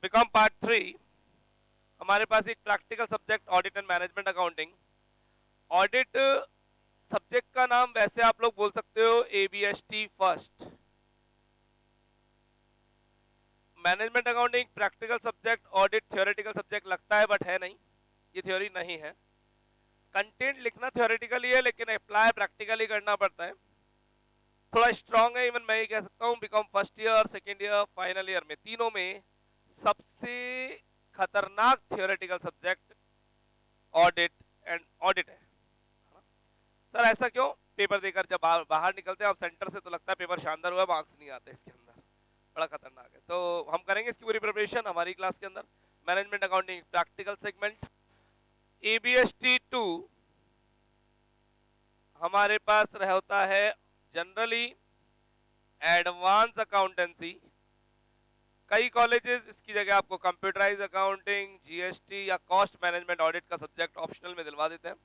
BCom part 3 हमारे पास एक practical subject audit and management accounting. Audit subject का नाम वैसे आप लोग बोल सकते हो ABST first. Management accounting practical subject, audit theoretical subject लगता है बट है नहीं, ये थ्योरी नहीं है। कंटेंट लिखना थ्योरेटिकली है लेकिन अप्लाई प्रैक्टिकली करना पड़ता है, थोड़ा स्ट्रांग है। इवन मैं ये कह सकता हूँ BCom first year, second year, final year में तीनों में सबसे खतरनाक theoretical subject audit and audit है। सर ऐसा क्यों? पेपर देकर जब बाहर निकलते हैं आप सेंटर से तो लगता है पेपर शानदार हुआ, मार्क्स नहीं आते इसके अंदर, बड़ा खतरनाक है। तो हम करेंगे इसकी पूरी प्रिपरेशन हमारी क्लास के अंदर। Management accounting practical segment ABST 2 हमारे पास होता है जनरली एडवांस अकाउंटेंसी। कई कॉलेजेस इसकी जगह आपको कंप्यूटराइज अकाउंटिंग, GST या कॉस्ट मैनेजमेंट ऑडिट का सब्जेक्ट ऑप्शनल में दिलवा देते हैं,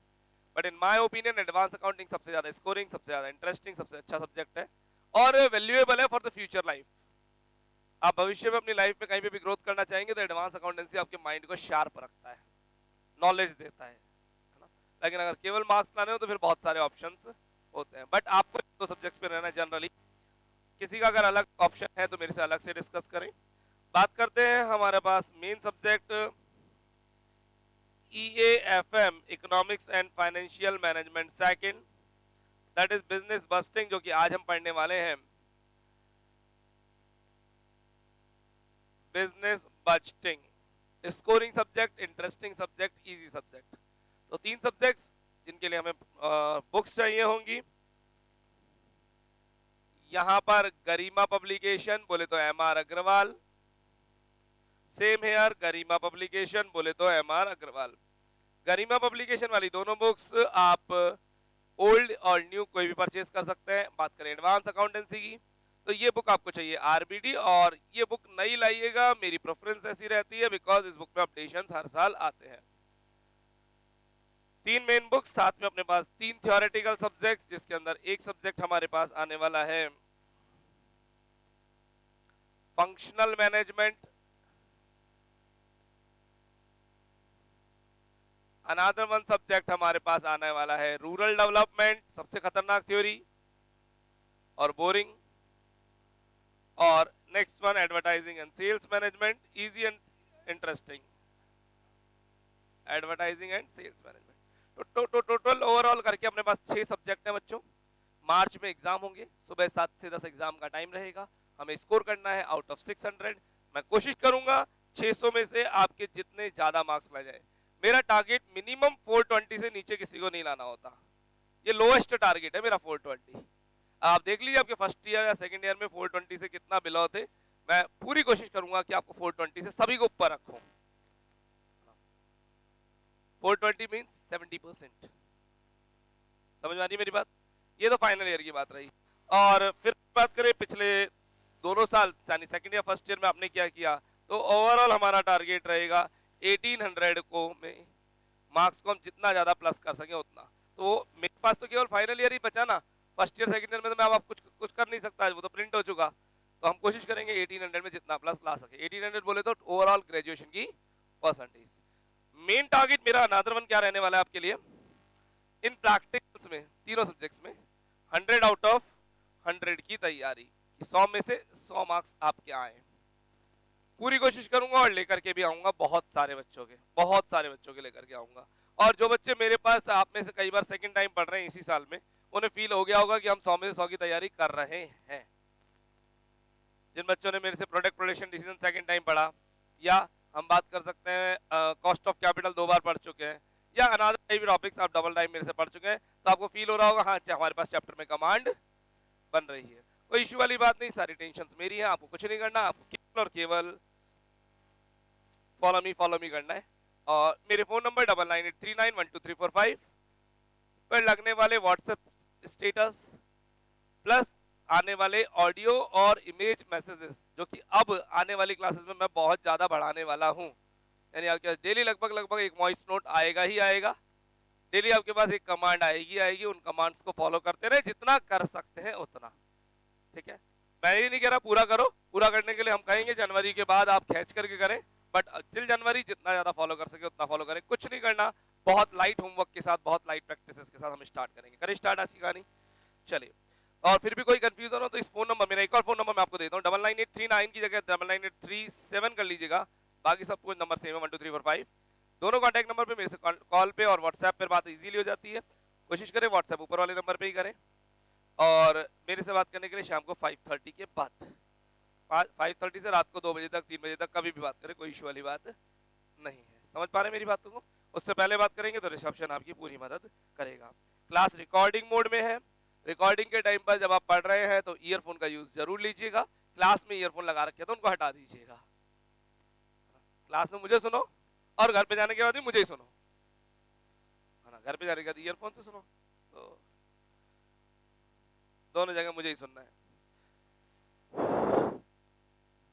but in my opinion advance accounting सबसे ज्यादा स्कोरिंग, सबसे ज्यादा इंटरेस्टिंग, सबसे अच्छा सब्जेक्ट है और वैल्यूएबल है फॉर द फ्यूचर लाइफ। आप भविष्य में अपनी लाइफ में कहीं पे भी ग्रोथ करना चाहेंगे तो एडवांस अकाउंटेंसी आपके माइंड को शार्प रखता है, नॉलेज देता है ना। लेकिन अगर केवल मार्क्स लाने हो तो फिर बहुत सारे ऑप्शंस होते हैं, बट आपको दो सब्जेक्ट्स पे रहना है जनरली। किसी का अगर अलग ऑप्शन है तो मेरे से अलग से डिस्कस करें। बात करते हैं हमारे पास main subject EAFM economics and financial management second, that is business busting, जो कि आज हम पढ़ने वाले हैं। Business busting scoring subject, interesting subject, easy subject. तो तीन सब्जेक्ट्स जिनके लिए हमें बुक्स चाहिए होंगी। यहां पर गरिमा पब्लिकेशन बोले तो MR Agarwal, same here Garima publication बोले तो MR अग्रवाल। गरिमा पब्लिकेशन वाली दोनों बुक्स आप ओल्ड और न्यू कोई भी परचेज कर सकते हैं। बात करें एडवांस अकाउंटेंसी की तो ये बुक आपको चाहिए RBD, और ये बुक नहीं लाइएगा, मेरी प्रेफरेंस ऐसी रहती है बिकॉज इस बुक में अपडेशंस हर साल आते हैं। तीन मेन बुक्स, साथ में अपने पास तीन थ्योरेटिकल सब्जेक्ट्स, जिसके अंदर एक सब्जेक्ट हमारे पास आने वाला है functional management, another one subject हमारे पास आने वाला है रूरल डेवलपमेंट, सबसे खतरनाक थ्योरी और बोरिंग, और next one advertising and sales management, easy and interesting. Advertising and sales management तो टोटल ओवरऑल करके अपने पास 6 सब्जेक्ट हैं बच्चों। मार्च में एग्जाम होंगे, सुबह 7 से 10 एग्जाम का टाइम रहेगा। हमें स्कोर करना है आउट ऑफ 600। मैं कोशिश करूंगा 600 में से आपके जितने ज्यादा मार्क्स ला जाए। मेरा टारगेट मिनिमम 420 से नीचे किसी को नहीं लाना होता, ये लोएस्ट टारगेट है मेरा 420। आप देख लीजिए आपके फर्स्ट ईयर या सेकंड ईयर में 420 से कितना बिलो थे। मैं पूरी कोशिश करूंगा कि आपको 420 से सभी को ऊपर रखूं। 420 मींस 70%। समझ में आ रही मेरी बात? ये तो फाइनल ईयर की बात रही। और फिर बात करें पिछले दोनों साल यानी सेकंड ईयर फर्स्ट ईयर में आपने क्या किया, तो ओवरऑल हमारा टारगेट रहेगा 1800 को में मार्क्स को हम जितना ज्यादा प्लस कर सके उतना। तो मेरे पास तो केवल फाइनल ईयर ही बचा ना, फर्स्ट ईयर सेकंड ईयर में तो मैं अब कुछ कर नहीं सकता, वो तो प्रिंट हो चुका। तो हम कोशिश करेंगे 1800 में जितना प्लस ला सके। 1800 बोले तो ओवरऑल ग्रेजुएशन की परसेंटेज। मेन टारगेट मेरा अनदर वन क्या रहने वाला है आपके लिए, इन प्रैक्टिकल्स में तीनों सब्जेक्ट्स में 100 आउट ऑफ 100 की तैयारी, 100 में से 100 मार्क्स आपके आए। पूरी कोशिश करूंगा और लेकर के भी आऊंगा, बहुत सारे बच्चों के लेकर के आऊंगा। और जो बच्चे मेरे पास आप में से कई बार सेकंड टाइम पढ़ रहे हैं इसी साल में, उन्हें फील हो गया होगा कि हम 100 में से 100 की तैयारी कर रहे हैं। जिन बच्चों ने मेरे से product production decision second time पढ़ा, या हम बात कर सकते हैं कॉस्ट ऑफ कैपिटल 2 बार पढ़ चुके हैं, या अनदर टॉपिक्स आप डबल टाइम मेरे से पढ़ चुके हैं, तो आपको फील हो रहा होगा हाँ हमारे पास चैप्टर में कमांड बन रही है। कोई इश्यू वाली बात नहीं, सारी टेंशन मेरी है, आपको कुछ नहीं करना, आपको केवल और केवल फॉलो मी करना है। और मेरे फोन नंबर 9983912345 पर लगने वाले व्हाट्सएप स्टेटस प्लस आने वाले ऑडियो और इमेज मैसेजेस, जो कि अब आने वाली क्लासेस में मैं बहुत ज्यादा बढ़ाने वाला हूं, यानी आपके डेली लगभग एक वॉइस नोट आएगा ही आएगा, डेली आपके पास एक कमांड आएगी, उन कमांड्स को फॉलो करते रहे, जितना कर सकते हैं उतना, ठीक है। मैं ये नहीं कह रहा पूरा करो, पूरा करने के लिए हम कहेंगे जनवरी के बाद आप खींच करके करें, बट टिल जनवरी जितना ज्यादा फॉलो कर सके उतना फॉलो करें, कुछ नहीं करना, बहुत लाइट होमवर्क के साथ, बहुत लाइट प्रैक्टिसेस के साथ हम स्टार्ट करेंगे। करें स्टार्ट आज की कहानी, चलिए। और फिर भी कोई कंफ्यूजन हो तो इस फोन नंबर, मेरा एक और फोन नंबर मैं आपको देता हूँ, 9983 की जगह 9983 कर लीजिएगा, बाकी सब कुछ नंबर सेम है 12345। दोनों कॉन्टैक्ट नंबर पे मेरे से कॉल पे और व्हाट्सएप पर बात इजीली हो जाती है। कोशिश करें व्हाट्सएप ऊपर वाले नंबर पे ही करें, और मेरे से बात करने के लिए शाम को 5:30 के बाद, 5:30 से रात को 2 बजे तक 3 बजे तक कभी भी बात करें, कोई इशू वाली बात नहीं है। समझ पा रहे हैं मेरी बातों को? उससे पहले बात करेंगे तो रिसेप्शन आपकी पूरी मदद करेगा। क्लास रिकॉर्डिंग मोड में है, रिकॉर्डिंग के टाइम पर जब आप पढ़ रहे हैं तो ईयरफोन का यूज जरूर लीजिएगा। क्लास में ईयरफोन लगा रखे तो उनको हटा दीजिएगा। क्लास में मुझे सुनो और घर पे जाने के बाद भी मुझे ही सुनो, है ना। घर पे जाने के बाद ईयरफोन से सुनो, तो दोनों जगह मुझे ही सुनना है।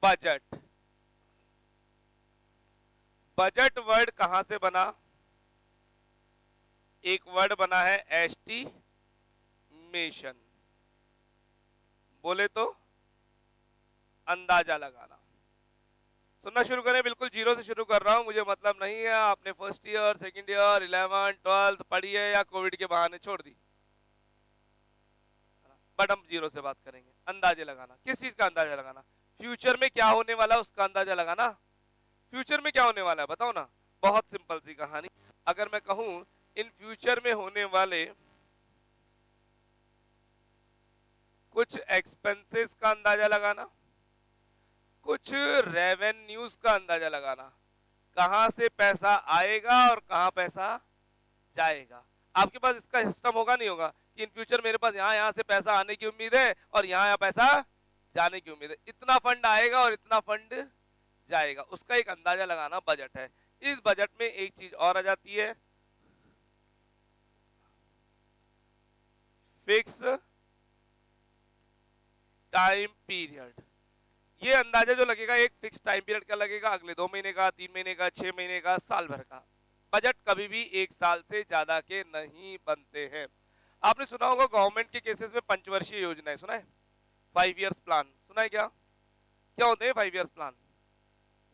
बजट, बजट वर्ड कहां से बना? एक वर्ड बना है एस्टिमेशन, बोले तो अंदाजा लगाना। सुनना शुरू करें, बिल्कुल जीरो से शुरू कर रहा हूं, मुझे मतलब नहीं है आपने फर्स्ट ईयर, सेकंड ईयर, 11, 12 पढ़ी है या कोविड के बहाने छोड़ दी, बट हम जीरो से बात करेंगे। अंदाजे लगाना, किस चीज का अंदाजा लगाना? फ्यूचर में क्या होने वाला है उसका अंदाजा लगाना। फ्यूचर में क्या होने वाला है बताओ ना। बहुत सिंपल सी कहानी, अगर मैं कहूं इन फ्यूचर में होने वाले कुछ एक्सपेंसेस का अंदाजा लगाना, कुछ रेवेन्यूज का अंदाजा लगाना, कहां से पैसा आएगा और कहां पैसा जाएगा। आपके पास इसका सिस्टम होगा नहीं होगा कि इन फ्यूचर मेरे पास यहाँ से पैसा आने की उम्मीद है और यहाँ पैसा जाने की उम्मीद है, इतना फंड आएगा और इतना फंड जाएगा, उसका एक अंदाजा लगाना बजट है। इस बजट में एक चीज और आ जाती है, फिक्स टाइम पीरियड। ये अंदाजा जो लगेगा एक फिक्स टाइम पीरियड का लगेगा, अगले 2 महीने का, 3 महीने का, 6 महीने का, साल भर का। बजट कभी भी एक साल से ज्यादा के नहीं बनते हैं। आपने सुना होगा गवर्नमेंट के केसेस में पंचवर्षीय योजना है, सुना है? 5 इयर्स प्लान सुना है क्या? क्या होते हैं 5 इयर्स प्लान?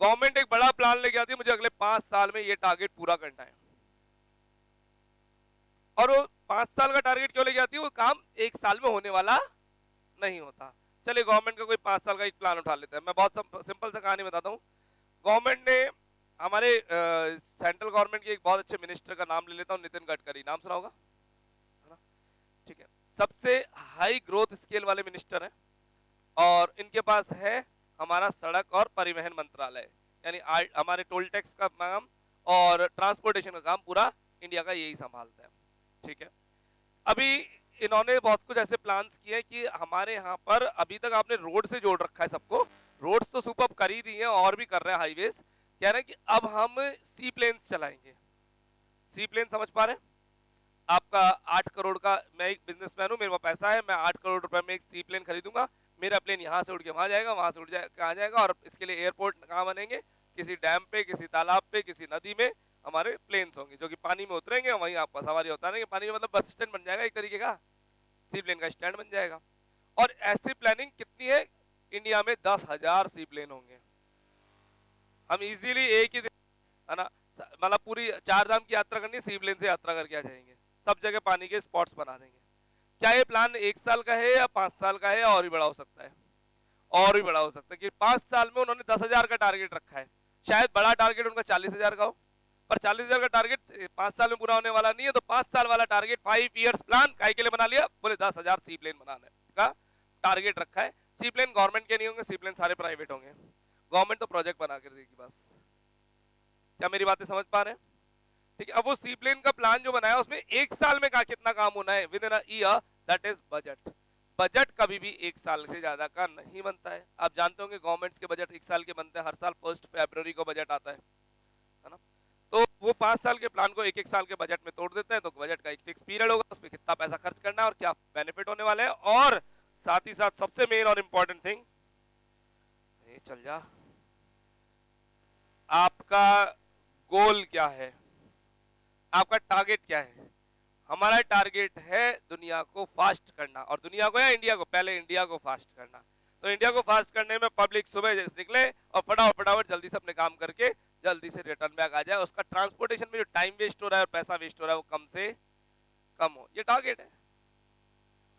गवर्नमेंट एक बड़ा प्लान लेके आती है, मुझे अगले 5 साल में ये टारगेट पूरा करना है, और वो 5 साल का टारगेट क्यों लेके आती है? वो काम एक साल में होने वाला नहीं होता। चलिए गवर्नमेंट का कोई 5 साल का एक प्लान उठा लेते हैं। मैं बहुत सिंपल सा कहानी बताता हूँ। गवर्नमेंट ने हमारे सेंट्रल गवर्नमेंट के एक बहुत अच्छे मिनिस्टर का नाम ले लेता हूँ, नितिन गडकरी, नाम सुना होगा, है ना? ठीक है, सबसे हाई ग्रोथ स्केल वाले मिनिस्टर हैं, और इनके पास है हमारा सड़क और परिवहन मंत्रालय, यानी हमारे टोल टैक्स का काम और ट्रांसपोर्टेशन का काम पूरा इंडिया का यही संभालता है। ठीक है, अभी इन्होंने बहुत कुछ ऐसे प्लान्स किए कि हमारे यहाँ पर अभी तक आपने रोड से जोड़ रखा है सबको, रोड्स तो सुपर कर ही दी हैं और भी कर रहे हैं, हाईवेज। कह रहे हैं कि अब हम सी प्लेन्स चलाएंगे। सी प्लेन समझ पा रहे हैं? आपका 8 करोड़ का, मैं एक बिजनेसमैन हूँ, मेरे पास पैसा है, मैं 8 करोड़ रुपए में एक सी प्लेन खरीदूंगा, मेरा प्लेन यहाँ से उड़ के वहां जाएगा, वहां से उड़ जाए कहाँ जाएगा, और इसके लिए एयरपोर्ट कहाँ बनेंगे? किसी डैम पे, किसी तालाब पे, किसी नदी में हमारे प्लेन्स होंगे जो कि पानी में उतरेंगे, वहीं आपका सवारी उतारेंगे पानी में, मतलब बस स्टैंड बन जाएगा एक तरीके का, सी प्लेन का स्टैंड बन जाएगा। और ऐसी प्लानिंग कितनी है इंडिया में? 10,000 सी प्लेन होंगे। हम इजीली एक ही दिन, है ना, मतलब पूरी 4 धाम की यात्रा करनी, सी प्लेन से यात्रा करके आ जाएंगे, सब जगह पानी के स्पॉट्स बना देंगे। क्या ये प्लान 1 साल का है या 5 साल का है? और भी बड़ा हो सकता है, और भी बड़ा हो सकता है कि 5 साल में उन्होंने 10,000 का टारगेट रखा है, शायद बड़ा टारगेट उनका 40,000 का हो, पर 40,000 का टारगेट 5 साल में पूरा होने वाला नहीं है। तो 5 साल वाला टारगेट 5 इयर्स प्लान काय के लिए बना लिया? बोले 10,000 सी प्लेन बनाने का टारगेट रखा है। सी प्लेन गवर्नमेंट के नहीं होंगे, सी प्लेन सारे प्राइवेट होंगे, गवर्नमेंट तो प्रोजेक्ट बना कर देगी बस। क्या मेरी बातें समझ पा रहे हैं? ठीक है, अब वो सी प्लेन का प्लान जो बनाया उसमें 1 साल में कितना काम होना है with in a year, that is budget. Budget कभी भी 1 साल से ज्यादा का नहीं बनता है। आप जानते होंगे गवर्नमेंट्स के बजट 1 साल के बनते हैं, हर साल 1 फरवरी को बजट आता है ना। तो वो 5 साल के प्लान को 1-1 साल के बजट में तोड़ देते हैं। तो बजट का एक फिक्स पीरियड होगा, उसमें कितना पैसा खर्च करना है और क्या बेनिफिट होने वाले हैं, और साथ ही साथ सबसे मेन और इंपॉर्टेंट थिंग, चल जा, आपका गोल क्या है, आपका टारगेट क्या है। हमारा टारगेट है दुनिया को फास्ट करना, और दुनिया को या इंडिया को? पहले इंडिया को फास्ट करना। तो इंडिया को फास्ट करने में पब्लिक सुबह जैसे निकले और फटाफट जल्दी से अपने काम करके जल्दी से रिटर्न बैक आ जाए, उसका ट्रांसपोर्टेशन में जो टाइम वेस्ट हो रहा है और पैसा वेस्ट हो रहा है वो कम से कम हो, ये टारगेट है।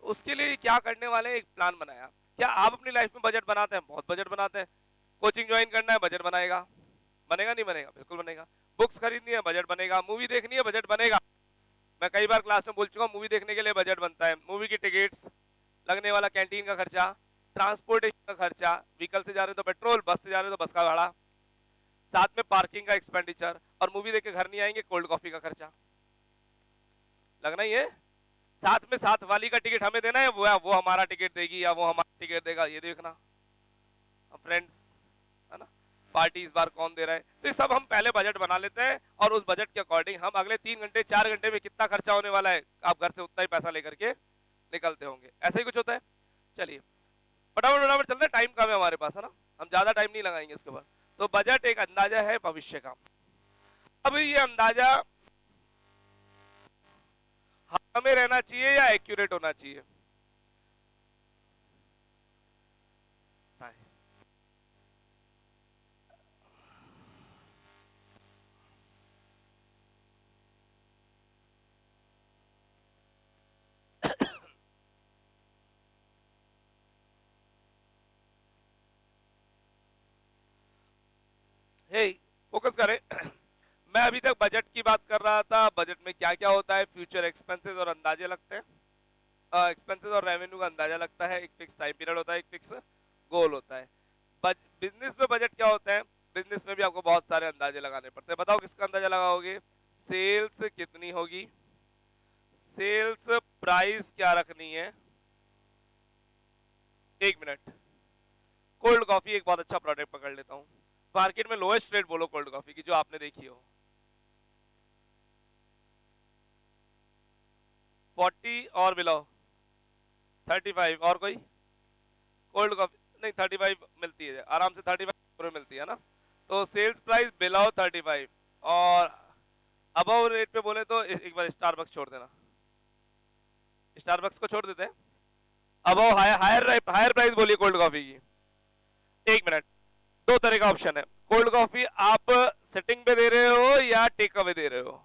तो उसके लिए क्या करने वाले हैं, एक प्लान बनाया। क्या आप अपनी लाइफ में बजट बनाते हैं? बहुत बजट बनाते हैं। कोचिंग ज्वाइन करना है, बजट बनाएगा, बनेगा नहीं बनेगा? बिल्कुल बनेगा। बुक्स खरीदनी है, बजट बनेगा। मूवी देखनी है, बजट बनेगा। मैं कई बार क्लास में बोल चुका हूँ, मूवी देखने के लिए बजट बनता है। मूवी की टिकट्स, लगने वाला कैंटीन का खर्चा, ट्रांसपोर्टेशन का खर्चा, व्हीकल से जा रहे हो तो पेट्रोल, बस से जा रहे हो तो बस का भाड़ा, साथ में पार्किंग का एक्सपेंडिचर, और मूवी देख के घर नहीं आएंगे, कोल्ड कॉफी का खर्चा लगना ही है। साथ में साथ वाली का टिकट हमें देना है, वो हमारा टिकट देगी या वो हमारा टिकट देगा, ये देखना। फ्रेंड्स, है ना, पार्टी इस बार कौन दे रहा है। तो ये सब हम पहले बजट बना लेते हैं और उस बजट के अकॉर्डिंग हम अगले 3 घंटे 4 घंटे में कितना खर्चा होने वाला है, आप घर से उतना ही पैसा लेकर के निकलते होंगे। ऐसा ही कुछ होता है। चलिए फटाफट चलते हैं, टाइम कम है हमारे पास, है ना, हम ज्यादा टाइम नहीं लगाएंगे इसके ऊपर। तो बजट एक अंदाजा है भविष्य का। अब ये अंदाजा हमें रहना चाहिए या एक्यूरेट होना चाहिए? हे फोकस करें। मैं अभी तक बजट की बात कर रहा था। बजट में क्या क्या होता है? फ्यूचर एक्सपेंसेस और अंदाजे लगते हैं, एक्सपेंसेस और रेवेन्यू का अंदाजा लगता है, एक फिक्स टाइम पीरियड होता है, एक फिक्स गोल होता है। बिजनेस में बजट क्या होता है? बिजनेस में भी आपको बहुत सारे अंदाजे लगाने पड़ते हैं। बताओ किसका अंदाजा लगाओगे? सेल्स कितनी होगी, सेल्स प्राइस क्या रखनी है। एक मिनट, कोल्ड कॉफी एक बहुत अच्छा प्रोडक्ट पकड़ लेता हूं। मार्केट में लोएस्ट रेट बोलो कोल्ड कॉफी की जो आपने देखी हो। 40 और बिलो 35, और कोई? कोल्ड कॉफी नहीं, 35 मिलती है आराम से, 35 मिलती है ना। तो सेल्स प्राइस बिलो 35 और अबव रेट पे बोले तो एक बार स्टारबक्स छोड़ देना, स्टारबक्स को छोड़ देते हैं। अबव हायर प्राइस बोलिए कोल्ड कॉफी की। एक मिनट, दो तरह का ऑप्शन है। कोल्ड कॉफी आप सिटिंग पे दे रहे हो या टेक अवे दे रहे हो?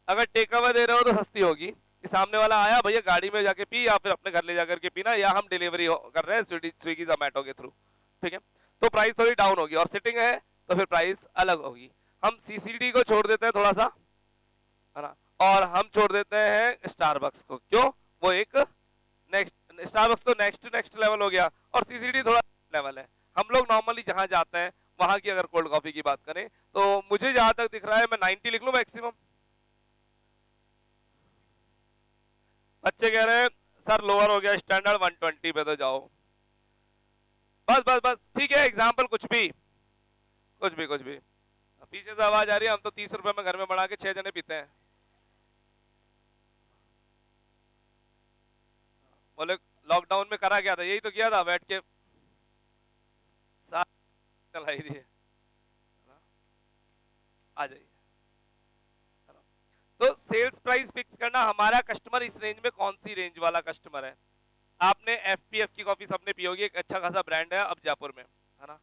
अगर टेक अवे दे रहे हो तो सस्ती होगी कि सामने वाला आया, भैया गाड़ी में जाके पी, या फिर अपने घर ले जाकर के पीना, या हम डिलीवरी कर रहे हैं स्विगी जोमेटो के थ्रू, ठीक है, तो प्राइस थोड़ी डाउन होगी। और सिटिंग है तो फिर प्राइस अलग होगी। हम सीसीडी को छोड़ देते हैं थोड़ा सा, है ना, और हम छोड़ देते हैं स्टारबक्स को। क्यों? वो एक नेक्स्ट, स्टारबक्स तो नेक्स्ट लेवल हो गया और सीसीडी थोड़ा लेवल है। हम लोग नॉर्मली जहां जाते हैं वहां की अगर कोल्ड कॉफी की बात करें तो मुझे जहां तक दिख रहा है मैं 90 लिख लूं मैक्सिमम। बच्चे कह रहे हैं सर लोअर हो गया स्टैंडर्ड, 120 पे तो जाओ। बस ठीक है, एग्जाम्पल कुछ भी। पीछे से आवाज आ रही है, हम तो 30 रुपए में घर में बना के 6 जने पीते हैं। बोले लॉकडाउन में करा क्या था? यही तो किया था, बैठ के चलाई दिए। आ जाइए। तो सेल्स प्राइस फिक्स करना, हमारा कस्टमर इस रेंज में कौन सी रेंज वाला कस्टमर है। आपने एफपीएफ की कॉफी सबने पी होगी, एक अच्छा खासा ब्रांड है अब जयपुर में, है ना,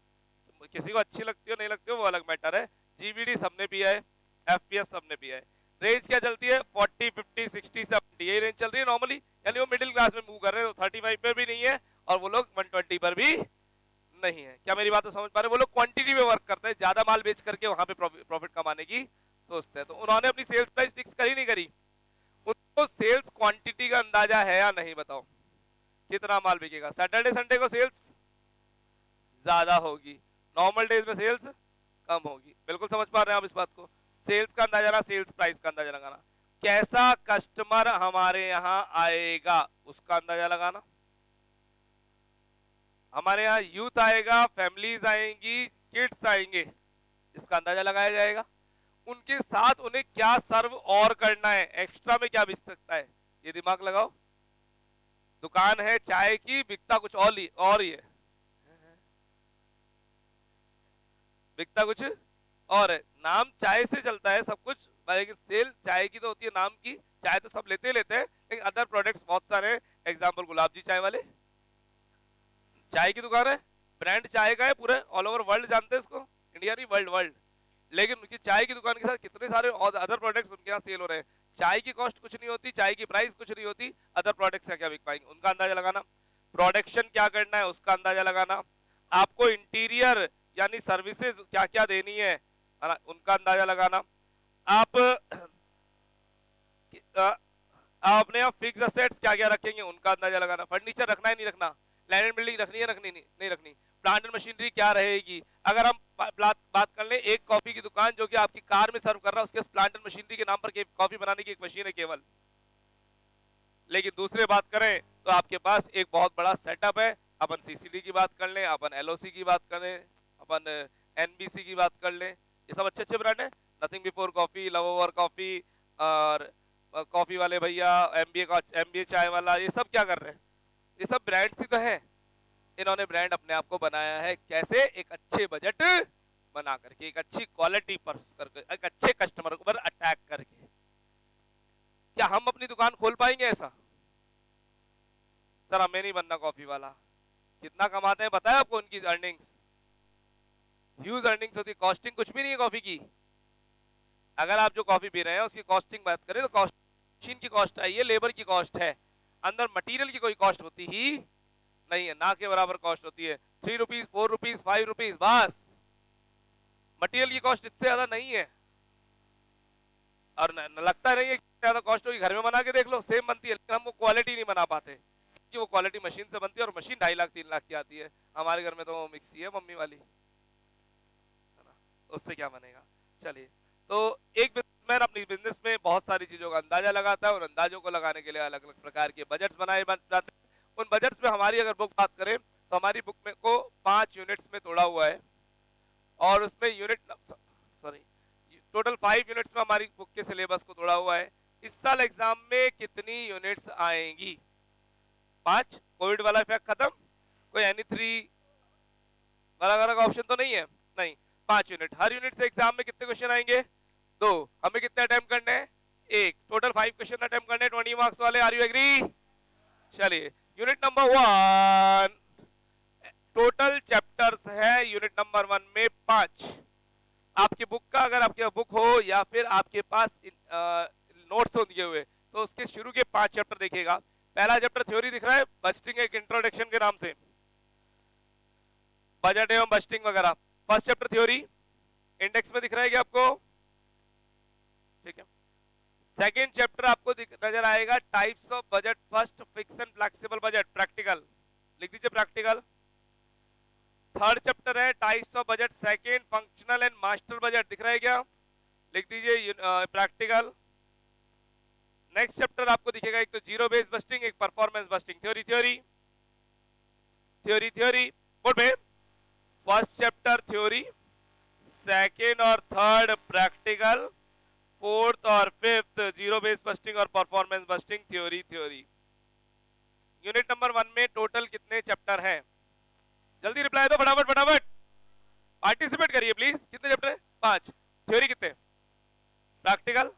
तो किसी को अच्छी लगती हो नहीं लगती हो वो अलग मैटर है। जीवीडी सबने पिया है, एफपीएस सबने पिया है। रेंज क्या चलती है? 40, 50, 60, 70 यही रेंज चल रही है नॉर्मली। यानी वो मिडिल क्लास में मूव कर रहे हैं, तो 35 पे भी नहीं है और वो लोग 120 पर भी नहीं है। क्या मेरी बात तो समझ पा रहे? वो लोग क्वांटिटी में वर्क करते हैं, ज्यादा माल बेच करके वहां पे प्रॉफिट कमाने की सोचते हैं। तो उन्होंने अपनी सेल्स प्राइस फिक्स करी नहीं करी, उनको सेल्स क्वांटिटी का अंदाजा है या नहीं? बताओ कितना माल बिकेगा। सैटरडे संडे को सेल्स ज्यादा होगी, नॉर्मल डेज में सेल्स कम होगी। बिल्कुल समझ पा रहे हैं आप इस बात को? सेल्स का अंदाजा ना, सेल्स प्राइस का अंदाजा लगाना। कैसा कस्टमर हमारे यहाँ आएगा उसका अंदाजा लगाना। हमारे यहाँ यूथ आएगा, फैमिलीज आएंगी, किड्स आएंगे, इसका अंदाजा लगाया जाएगा। उनके साथ उन्हें क्या सर्व और करना है, एक्स्ट्रा में क्या बिक सकता है, ये दिमाग लगाओ। दुकान है चाय की, बिकता कुछ और ही है, बिकता कुछ और है। नाम चाय से चलता है सब कुछ, लेकिन सेल चाय की तो होती है, नाम की। चाय तो सब लेते हैं, लेकिन अदर प्रोडक्ट्स बहुत सारे। एग्जांपल गुलाब जी चाय वाले, चाय की दुकान है, ब्रांड चाय का है, पूरे ऑल ओवर वर्ल्ड जानते हैं इसको, इंडिया नहीं वर्ल्ड वर्ल्ड। लेकिन उनकी चाय की दुकान के साथ कितने सारे और अदर प्रोडक्ट्स उनके यहाँ सेल हो रहे हैं। चाय की कॉस्ट कुछ नहीं होती, चाय की प्राइस कुछ नहीं होती, अदर प्रोडक्ट्स का क्या बिक पाएंगे, उनका अंदाजा लगाना। प्रोडक्शन क्या करना है उसका अंदाजा लगाना। आपको इंटीरियर यानी सर्विसेज क्या क्या देनी है ना, उनका अंदाजा लगाना। आप आपने यहाँ फिक्स असेट्स क्या क्या रखेंगे उनका अंदाजा लगाना। फर्नीचर रखना है नहीं रखना, लैंड एंड बिल्डिंग रखनी है रखनी नहीं रखनी, प्लांट एंड मशीनरी क्या रहेगी। अगर हम बात कर लें एक कॉफी की दुकान जो कि आपकी कार में सर्व कर रहा है, उसके प्लांट एंड मशीनरी के नाम पर कॉफी बनाने की एक मशीन है केवल। लेकिन दूसरे बात करें तो आपके पास एक बहुत बड़ा सेटअप है। अपन सीसीडी की बात कर लें, अपन एलओसी की बात करें, अपन एनबीसी की बात कर लें, ये सब अच्छे अच्छे ब्रांड है। Nothing before coffee, love over coffee, और कॉफी वाले भैया, एमबीए चाय वाला, ये सब क्या कर रहे हैं, ये सब ब्रांड्स ही तो है। इन्होंने ब्रांड अपने आप को बनाया है कैसे, एक अच्छे बजट बना करके, एक अच्छी क्वालिटी पर करके, एक अच्छे कस्टमर पर अटैक करके। क्या हम अपनी दुकान खोल पाएंगे ऐसा? सर हमें नहीं बनना कॉफी वाला। कितना कमाते हैं पता है आपको उनकी अर्निंग्स? ह्यूज अर्निंग्स होती है। कॉस्टिंग कुछ भी नहीं है कॉफी की। अगर आप जो कॉफी पी रहे हैं उसकी कॉस्टिंग बात करें तो कॉस्ट, मशीन की कॉस्ट आई है, लेबर की कॉस्ट है, अंदर मटेरियल की कोई कॉस्ट होती ही नहीं है, ना के बराबर कॉस्ट होती है। 3 रुपीज 4 रुपीज 5 रुपीज बस, मटेरियल की कॉस्ट इससे ज्यादा नहीं है। और न लगता नहीं है ज्यादा कॉस्ट होगी, घर में बना के देख लो सेम बनती है, लेकिन हम वो क्वालिटी नहीं बना पाते कि वो क्वालिटी मशीन से बनती है, और मशीन 2.5 लाख 3 लाख की आती है। हमारे घर में तो मिक्सी है मम्मी वाली, है ना, उससे क्या बनेगा। चलिए, तो एक बिजनेसमैन अपनी बिजनेस में बहुत सारी चीजों का अंदाजा लगाता है, और अंदाजों को लगाने के लिए अलग अलग प्रकार के बजट्स बनाए जाते हैं। उन बजट्स में हमारी अगर बुक बात करें तो हमारी बुक में को 5 यूनिट्स में तोड़ा हुआ है, और उसमें टोटल 5 यूनिट्स में हमारी बुक के सिलेबस को तोड़ा हुआ है। इस साल एग्जाम में कितनी यूनिट्स आएंगी? 5। कोविड वाला इफेक्ट खत्म, कोई एनी 3 वाला का ऑप्शन तो नहीं है, नहीं। 5 यूनिट, हर यूनिट से एग्जाम में कितने क्वेश्चन आएंगे? 2। हमें कितने अटेम्प्ट करने हैं? 1। टोटल 5 क्वेश्चन अटेम्प्ट करने, 20 मार्क्स वाले। Are you agree? चलिए, यूनिट नंबर 1, टोटल चैप्टर्स है यूनिट नंबर 1 में 5। आपकी बुक का, अगर आपके बुक हो या फिर आपके पास नोट्स हो दिए हुए, तो उसके शुरू के 5 चैप्टर देखिएगा। पहला चैप्टर थ्योरी दिख रहा है, बजटिंग एक इंट्रोडक्शन के नाम से, बजट एवं बजटिंग वगैरह। फर्स्ट चैप्टर थ्योरी इंडेक्स में दिख रहा है क्या आपको? ठीक है। सेकेंड चैप्टर आपको नजर आएगा types of budget, first fix and flexible budget, practical लिख दीजिए, प्रैक्टिकल। थर्ड चैप्टर है types of budget, second functional and master budget, दिख रहा है क्या? लिख दीजिए, प्रैक्टिकल। नेक्स्ट चैप्टर आपको दिखेगा एक तो जीरो बेस्ड बजटिंग, एक performance budgeting. Theory theory theory theory board पे, फर्स्ट चैप्टर थ्योरी, सेकेंड और थर्ड प्रैक्टिकल, फोर्थ और फिफ्थ जीरो बेस्ड बजटिंग और performance budgeting, theory theory. Unit number 1 में टोटल कितने चैप्टर हैं? जल्दी रिप्लाई दो, फटाफट फटाफट, पार्टिसिपेट करिए प्लीज। कितने चैप्टर है? 5। थ्योरी कितने? प्रैक्टिकल,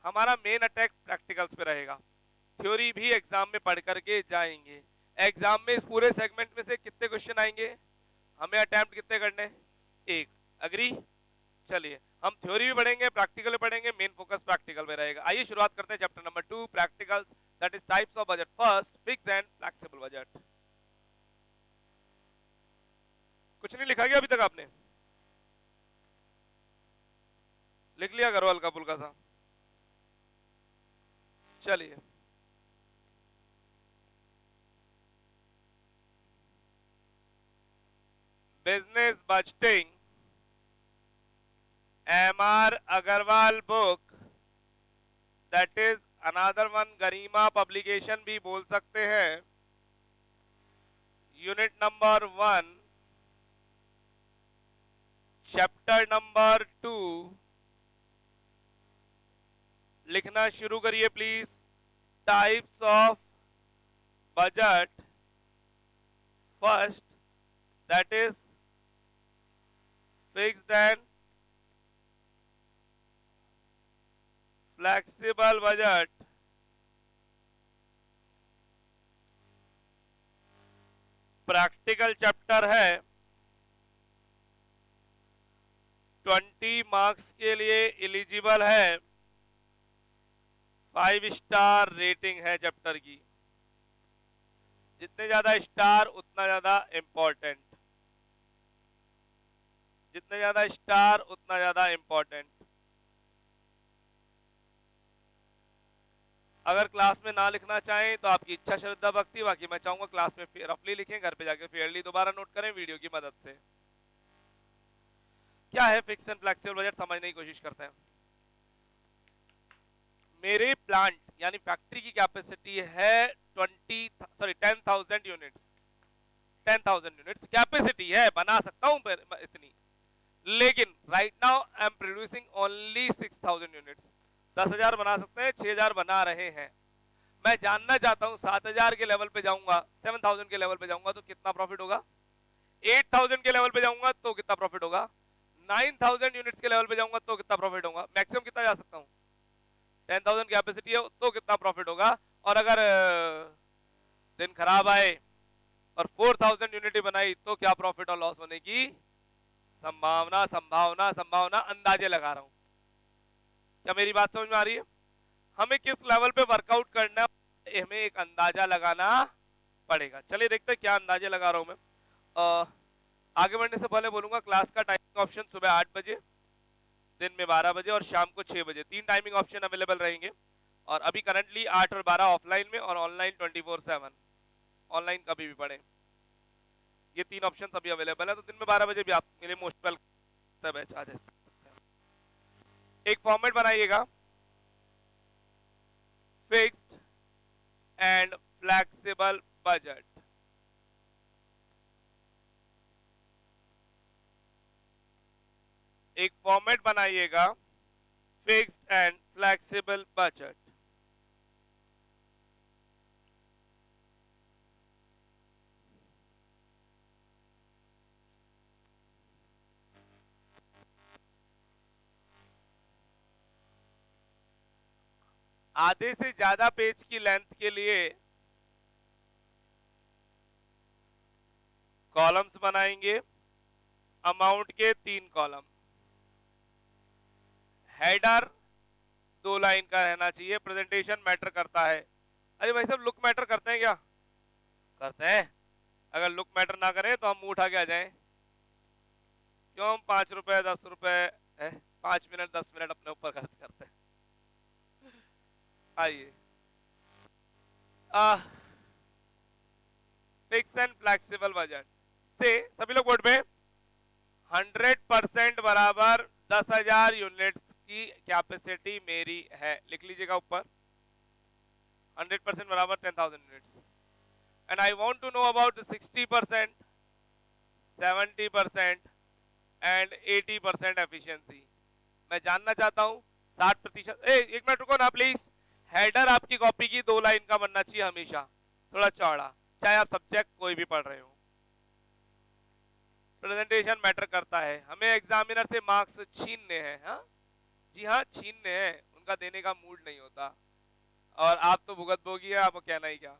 हमारा मेन अटैक प्रैक्टिकल्स पे रहेगा। थ्योरी भी एग्जाम में पढ़ करके जाएंगे। एग्जाम में इस पूरे सेगमेंट में से कितने क्वेश्चन आएंगे, हमें अटेम्प्ट कितने करने? 1। अग्री? चलिए, हम थ्योरी भी पढ़ेंगे, प्रैक्टिकल भी पढ़ेंगे, मेन फोकस प्रैक्टिकल में रहेगा। आइए शुरुआत करते हैं chapter number 2, practicals, that is types of budget. First, fixed and flexible budget. कुछ नहीं लिखा गया अभी तक आपने? लिख लिया करो हल्का फुल्का सा। चलिए, business budgeting, MR Agarwal book, that is another one, Garima publication भी बोल सकते हैं। यूनिट नंबर 1, चैप्टर नंबर 2, लिखना शुरू करिए please. Types of budget, first that is fixed and flexible budget. Practical chapter है 20 मार्क्स के लिए एलिजिबल है, 5 स्टार रेटिंग है चैप्टर की। जितने ज्यादा स्टार उतना ज्यादा इंपॉर्टेंट, जितने ज्यादा स्टार उतना ज्यादा इंपॉर्टेंट। अगर क्लास में ना लिखना चाहें तो आपकी इच्छा श्रद्धा भक्ति, बाकी मैं चाहूंगा क्लास में रफली लिखें, घर पे जाके फेयरली दोबारा नोट करें वीडियो की मदद से। क्या है फिक्स एंड फ्लेक्सिबल बजट, समझने की कोशिश करते हैं। मेरे प्लांट यानी फैक्ट्री की कैपेसिटी है 10,000 यूनिट्स, 10,000 यूनिट्स कैपेसिटी है, बना सकता हूं इतनी, लेकिन right now I am producing only 6,000 units. 10,000 बना सकते हैं, 6,000 बना रहे हैं। मैं जानना चाहता हूं 7,000 के लेवल पे जाऊंगा, 7,000 के लेवल पे जाऊंगा तो कितना प्रॉफिट होगा, 8,000 के लेवल पे जाऊंगा तो कितना प्रॉफिट होगा, 9,000 यूनिट्स के लेवल पे जाऊंगा तो कितना प्रॉफिट होगा, मैक्सिमम कितना जा सकता हूं, 10,000 कैपेसिटी है तो कितना प्रॉफिट होगा। और अगर दिन खराब आए और 4,000 यूनिट बनाई तो क्या प्रॉफिट और लॉस होने की संभावना, संभावना संभावना अंदाजे लगा रहा हूं। क्या मेरी बात समझ में आ रही है? हमें किस लेवल पे वर्कआउट करना है, हमें एक अंदाजा लगाना पड़ेगा। चलिए देखते हैं क्या अंदाजे लगा रहा हूं मैं। आगे बढ़ने से पहले बोलूंगा क्लास का टाइमिंग ऑप्शन सुबह 8 बजे, दिन में 12 बजे और शाम को 6 बजे, 3 टाइमिंग ऑप्शन अवेलेबल रहेंगे। और अभी करंटली 8 और 12 ऑफलाइन में और ऑनलाइन 24/7, ऑनलाइन कभी भी पढ़े, ये 3 ऑप्शन अभी अवेलेबल है। तो दिन में 12 बजे भी आप मेरे मोस्ट वेलकम बैच आ जाए। एक फॉर्मेट बनाइएगा, फिक्स्ड एंड फ्लेक्सिबल बजट। एक फॉर्मेट बनाइएगा, फिक्स्ड एंड फ्लेक्सिबल बजट। आधे से ज्यादा पेज की लेंथ के लिए कॉलम्स बनाएंगे, अमाउंट के 3 कॉलम, हेडर 2 लाइन का रहना चाहिए, प्रेजेंटेशन मैटर करता है। अरे भाई साहब लुक मैटर करते हैं क्या? करते हैं। अगर लुक मैटर ना करे तो हम मुंह उठा के आ जाएं, क्यों हम 5 रुपए 10 रुपए 5 मिनट 10 मिनट अपने ऊपर खर्च करते हैं। आइए, फिक्स एंड फ्लेक्सिबल बजट से सभी लोग बोर्ड पे 100% बराबर 10,000 यूनिट्स की कैपेसिटी मेरी है, लिख लीजिएगा ऊपर। 100% बराबर 10,000 units and I want to know about 60%, 70% and 80% efficiency. मैं जानना चाहता हूं 60%। एक मिनट रुको ना प्लीज। हेडर आपकी कॉपी की 2 लाइन का बनना चाहिए हमेशा, थोड़ा चौड़ा, चाहे आप सब्जेक्ट कोई भी पढ़ रहे हो। प्रेजेंटेशन मैटर करता है, हमें एग्जामिनर से मार्क्स छीनने हैं। हाँ जी हाँ, छीनने हैं, उनका देने का मूड नहीं होता। और आप तो भुगत भोगी है, आपको कहना ही क्या।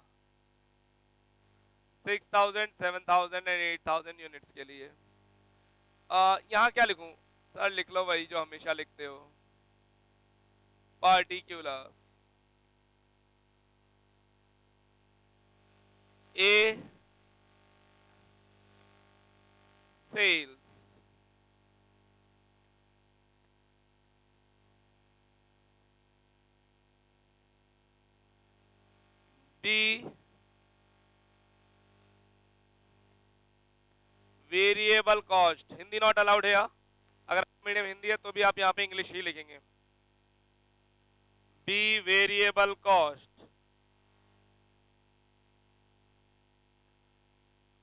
6,000, 7,000 एंड 8,000 यूनिट्स के लिए यहाँ क्या लिखूं? सर लिख लो वही जो हमेशा लिखते हो, particulars. A sales, B variable cost. Hindi not allowed है, अगर मीडियम हिंदी है तो भी आप यहाँ पे इंग्लिश ही लिखेंगे। B variable cost.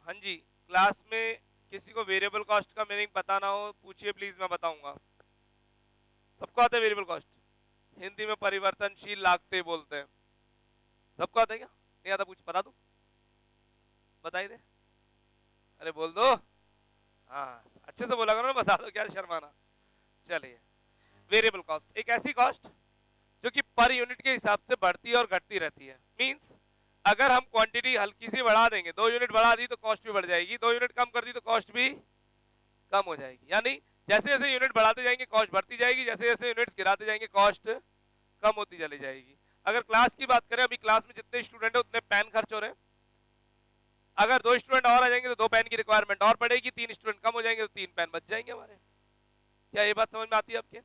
हाँ जी, क्लास में किसी को वेरिएबल कॉस्ट का मीनिंग पता ना हो पूछिए प्लीज, मैं बताऊंगा। सबको आता है वेरिएबल कॉस्ट? हिंदी में परिवर्तनशील लागतें बोलते हैं। सबको आता है क्या? नहीं आता? पूछ, बता दो, बताइए दे। अरे बोल दो, हाँ अच्छे से बोला करो ना, बता दो, क्या शर्माना। चलिए, वेरिएबल कॉस्ट एक ऐसी कॉस्ट जो कि पर यूनिट के हिसाब से बढ़ती और घटती रहती है। मींस अगर हम क्वांटिटी हल्की सी बढ़ा देंगे, 2 यूनिट बढ़ा दी तो कॉस्ट भी बढ़ जाएगी, 2 यूनिट कम कर दी तो कॉस्ट भी कम हो जाएगी। यानी जैसे जैसे यूनिट बढ़ाते जाएंगे कॉस्ट बढ़ती जाएगी, जैसे जैसे यूनिट्स गिराते जाएंगे कॉस्ट कम होती चली जाएगी। अगर क्लास की बात करें, अभी क्लास में जितने स्टूडेंट है उतने पेन खर्च हो रहे हैं। अगर 2 स्टूडेंट और आ जाएंगे तो 2 पेन की रिक्वायरमेंट और पड़ेगी, 3 स्टूडेंट कम हो जाएंगे तो 3 पेन बच जाएंगे हमारे। क्या ये बात समझ में आती है आपके?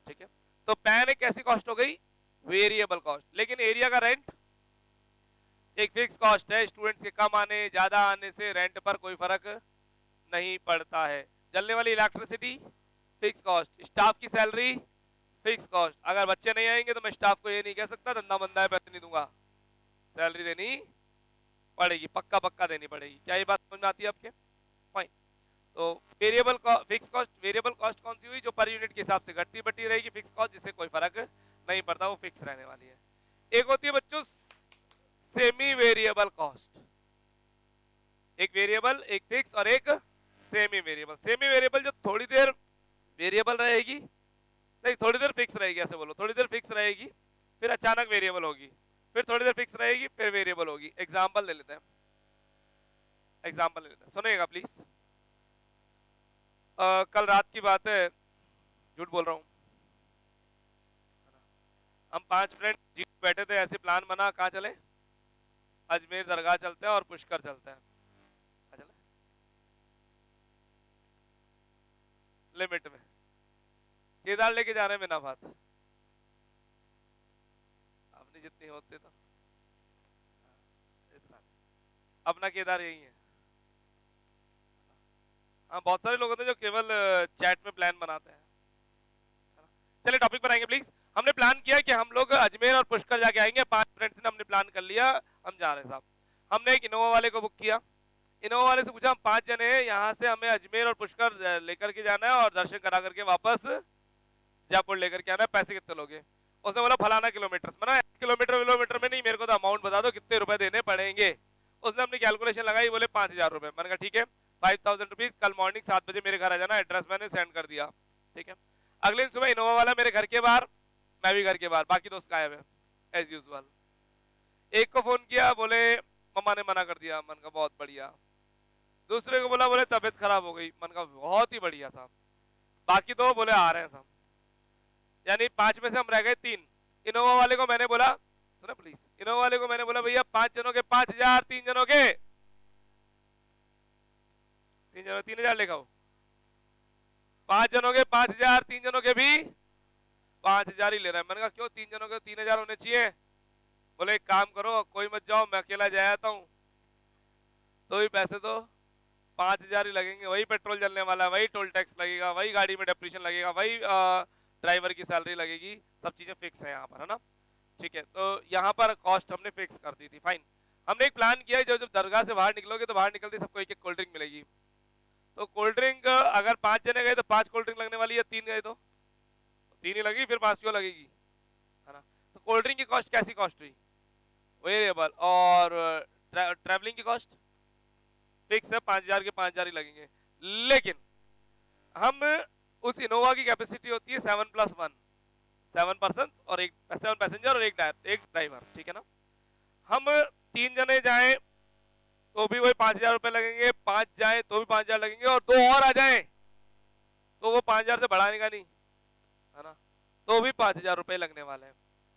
ठीक है, तो पेन एक ऐसी कॉस्ट हो गई वेरिएबल कॉस्ट। लेकिन एरिया का रेंट एक फिक्स कॉस्ट है, स्टूडेंट्स के कम आने ज्यादा आने से रेंट पर कोई फर्क नहीं पड़ता है। जलने वाली इलेक्ट्रिसिटी फिक्स कॉस्ट, स्टाफ की सैलरी फिक्स कॉस्ट। अगर बच्चे नहीं आएंगे तो मैं स्टाफ को ये नहीं कह सकता धंधा मंदा है पैसे नहीं दूंगा, सैलरी देनी पड़ेगी, पक्का पक्का देनी पड़ेगी। क्या ये बात समझ में आती है आपके? फाइन। तो variable fix cost, variable cost कौन सी हुई? जो पर यूनिट के हिसाब से घटती बढ़ती रहेगी, फिक्स कॉस्ट जिससे कोई फर्क नहीं पड़ता, वो फिक्स रहने वाली है। एक होती है बच्चों सेमी वेरिएबल कॉस्ट, एक वेरिएबल, एक फिक्स और एक सेमी वेरिएबल। सेमी वेरिएबल जो थोड़ी देर वेरिएबल रहेगी, नहीं थोड़ी देर फिक्स रहेगी, ऐसे बोलो, थोड़ी देर फिक्स रहेगी फिर अचानक वेरिएबल होगी, फिर थोड़ी देर फिक्स रहेगी फिर वेरिएबल होगी। एग्जांपल ले लेते हैं, एग्जांपल ले लेते हैं, सुनिएगा प्लीज। कल रात की बात है, झूठ बोल रहा हूँ, हम 5 फ्रेंड जीप बैठे थे, ऐसे प्लान बना कहाँ चले, अजमेर दरगाह चलते हैं और पुष्कर चलते हैं। चले लिमिट में, केदार लेके जा रहे हैं बिना बात, अपनी जितनी होती तो अपना केदार यही है। हाँ, बहुत सारे लोग होते हैं जो केवल चैट में प्लान बनाते हैं। चलिए टॉपिक पर आएंगे प्लीज। हमने प्लान किया कि हम लोग अजमेर और पुष्कर जाके आएंगे, 5 फ्रेंड्स ने हमने प्लान कर लिया, हम जा रहे हैं साहब। हमने एक इनोवा वाले को बुक किया, इनोवा वाले से पूछा हम 5 जने हैं, यहाँ से हमें अजमेर और पुष्कर लेकर के जाना है और दर्शन करा करके वापस जयपुर लेकर के आना है, पैसे कितने लोगे? उसने बोला फलाना किलोमीटर, मैंने किलोमीटर में नहीं, मेरे को तो अमाउंट बता दो कितने रुपए देने पड़ेंगे। उसने अपनी कैलकुलेशन लगाई, बोले 5000 रुपए। मैंने कहा ठीक है 5000 रुपीज, कल मॉर्निंग 7 बजे मेरे घर आ जाना, एड्रेस मैंने सेंड कर दिया। ठीक है, अगले दिन सुबह इनोवा वाला मेरे घर के बाहर, मैं भी घर के बाहर, बाकी दोस्त गायब है एज यूजुअल। एक को फोन किया, बोले मम्मा ने मना कर दिया, मन का बहुत बढ़िया। दूसरे को बोला, बोले तबीयत खराब हो गई, मन का बहुत ही बढ़िया साहब। बाकी तो बोले आ रहे हैं साहब, यानी 5 में से हम रह गए 3। इनोवा वाले को मैंने बोला, सुना प्लीज, इनोवा वाले को मैंने बोला भैया 5 जनों के 5000, 3 जनों के 3000 लेगा हो, 5 जनों के 5000, 3 जनों के भी 5000 ही ले रहा है। मैंने कहा क्यों, 3 जनों के 3000 होने चाहिए। बोले एक काम करो, कोई मत जाओ, मैं अकेला जा आता हूँ, तो भी पैसे तो 5000 ही लगेंगे, वही पेट्रोल जलने वाला है, वही टोल टैक्स लगेगा, वही गाड़ी में डेप्रिसिएशन लगेगा, वही ड्राइवर की सैलरी लगेगी, सब चीजें फिक्स है यहाँ पर, है ना। ठीक है, तो यहाँ पर कॉस्ट हमने फिक्स कर दी थी। फाइन, हमने एक प्लान किया है, जब दरगाह से बाहर निकलोगे तो बाहर निकलते सबको एक एक कोल्ड ड्रिंक मिलेगी। तो कोल्ड ड्रिंक अगर 5 जने गए तो 5 कोल्ड ड्रिंक लगने वाली है, 3 गए तो 3 ही लगी, फिर 5 क्यों लगेगी, है ना। तो कोल्ड ड्रिंक की कॉस्ट कैसी कॉस्ट हुई? वेरिएबल। और ट्रैवलिंग की कॉस्ट फिक्स है, 5000 के 5000 ही लगेंगे। लेकिन हम उस इनोवा की कैपेसिटी होती है 7+1, 7 पर्सन और 7 पैसेंजर और एक ड्राइवर, ठीक है ना। हम 3 जने जाएं तो भी वही 5000 रुपए लगेंगे, 5 जाए तो भी 5000 लगेंगे, और 2 और आ जाए तो वो 5000 से बढ़ाने का नहीं, है ना, तो भी 5000 रुपए लगने वाले हैं।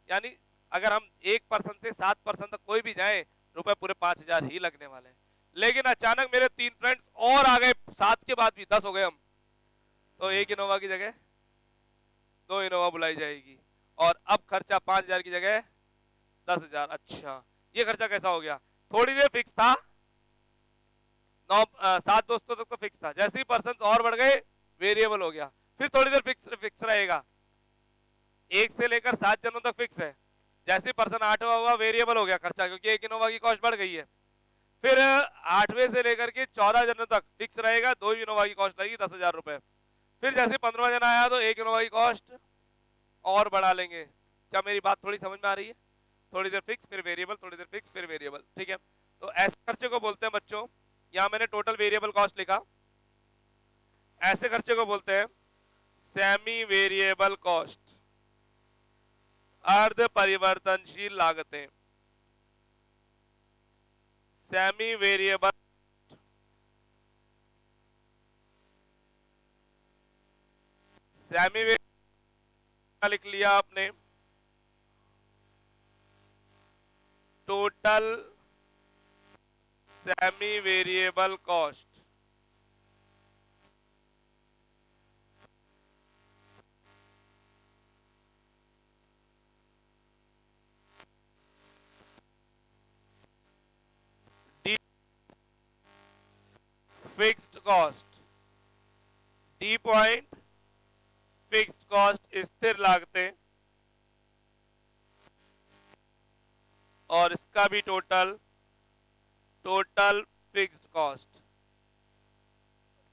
यानी अगर हम 1 पर्सन से 7 पर्सन तक कोई भी जाए, रुपए पूरे 5000 ही लगने वाले हैं। लेकिन अचानक मेरे 3 फ्रेंड्स और आ गए, 7 के बाद भी 10 हो गए हम, तो एक इनोवा की जगह 2 इनोवा बुलाई जाएगी, और अब खर्चा 5000 की जगह 10000। अच्छा, ये खर्चा कैसा हो गया? थोड़ी देर फिक्स था, 7 दोस्तों तक तो फिक्स था, जैसे ही पर्सन और बढ़ गए वेरिएबल हो गया, फिर थोड़ी देर फिक्स रहेगा, 1 से लेकर 7 जनों तक फिक्स है, जैसे पर्सन 8वां हुआ वेरिएबल हो गया खर्चा, क्योंकि एक इनोवा की कॉस्ट बढ़ गई है। फिर 8वें से लेकर के 14 जनों तक फिक्स रहेगा, 2 इनोवा की कॉस्ट लगेगी 10,000 रुपए। फिर जैसे 15वां जना आया तो एक इनोवा की कॉस्ट और बढ़ा लेंगे। क्या मेरी बात थोड़ी समझ में आ रही है? थोड़ी देर फिक्स फिर वेरिएबल, थोड़ी देर फिक्स फिर वेरिएबल, ठीक है। तो ऐसे खर्चे को बोलते हैं बच्चों, यहाँ मैंने टोटल वेरिएबल कॉस्ट लिखा, ऐसे खर्चे को बोलते हैं सेमी वेरिएबल कॉस्ट, अर्ध परिवर्तनशील लागतें। सेमी वेरिएबल, सेमी वेरिएबल लिख लिया आपने, total semi variable cost, d fixed cost, d point fixed cost स्थिर लागतें, और इसका भी total, total fixed cost,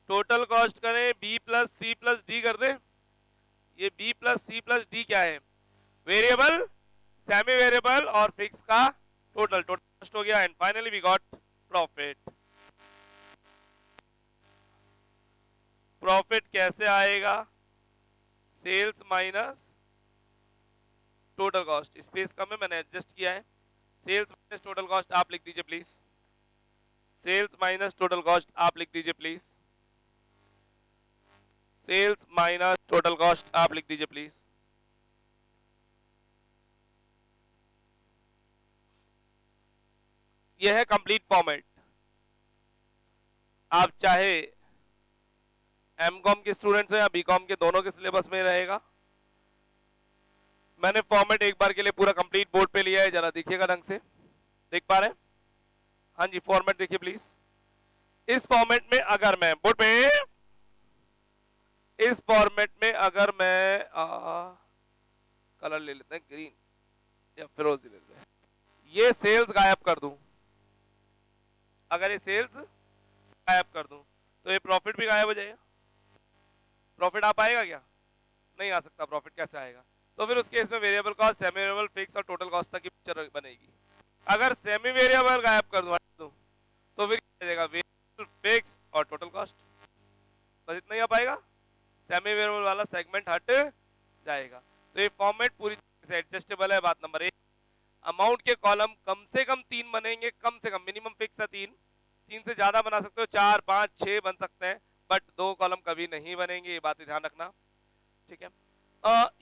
total cost करें b plus c plus d कर दें। ये b plus c plus d क्या है? वेरिएबल, सेमी वेरिएबल और फिक्स का टोटल, टोटल कॉस्ट हो गया। And finally we got profit. Profit कैसे आएगा? Sales minus total cost, space कम है मैंने एडजस्ट किया है। सेल्स माइनस टोटल कॉस्ट आप लिख दीजिए please, sales minus total cost आप लिख दीजिए please, sales minus total cost आप लिख दीजिए प्लीज। यह है कंप्लीट फॉर्मेट। आप चाहे एमकॉम के स्टूडेंट्स हो या बीकॉम के, दोनों के सिलेबस में रहेगा। मैंने फॉर्मेट एक बार के लिए पूरा कंप्लीट बोर्ड पे लिया है, जरा देखिएगा ढंग से, देख पा रहे हैं? हाँ जी, फॉर्मेट देखिए प्लीज। इस फॉर्मेट में अगर मैं बोर्ड पे, इस फॉर्मेट में अगर मैं कलर ले लेते हैं ग्रीन या फिरोजी ले लेते हैं, ये सेल्स गायब कर दूं, अगर ये सेल्स गायब कर दूं तो ये प्रॉफिट भी गायब हो जाएगा। प्रॉफिट आ पाएगा क्या? नहीं आ सकता। प्रॉफिट कैसे आएगा? तो फिर उस केस में variable cost, semi variable, fix और टोटल कॉस्ट तक की पिक्चर बनेगी। अगर सेमी वेरिएबल गायब कर दूं तो फिर क्या जाएगा? वेरिएबल, फिक्स और टोटल कॉस्ट, बस इतना ही आ पाएगा। सेमी वेरिएबल वाला सेगमेंट हट जाएगा। तो ये फॉर्मेट पूरी तरह से एडजस्टेबल है। बात नंबर 1, अमाउंट के कॉलम कम से कम 3 बनेंगे, कम से कम, मिनिमम फिक्स है 3, 3 से ज्यादा बना सकते हो, 4, 5, 6 बन सकते हैं, बट 2 कॉलम कभी नहीं बनेंगे, ये बात ध्यान रखना, ठीक है।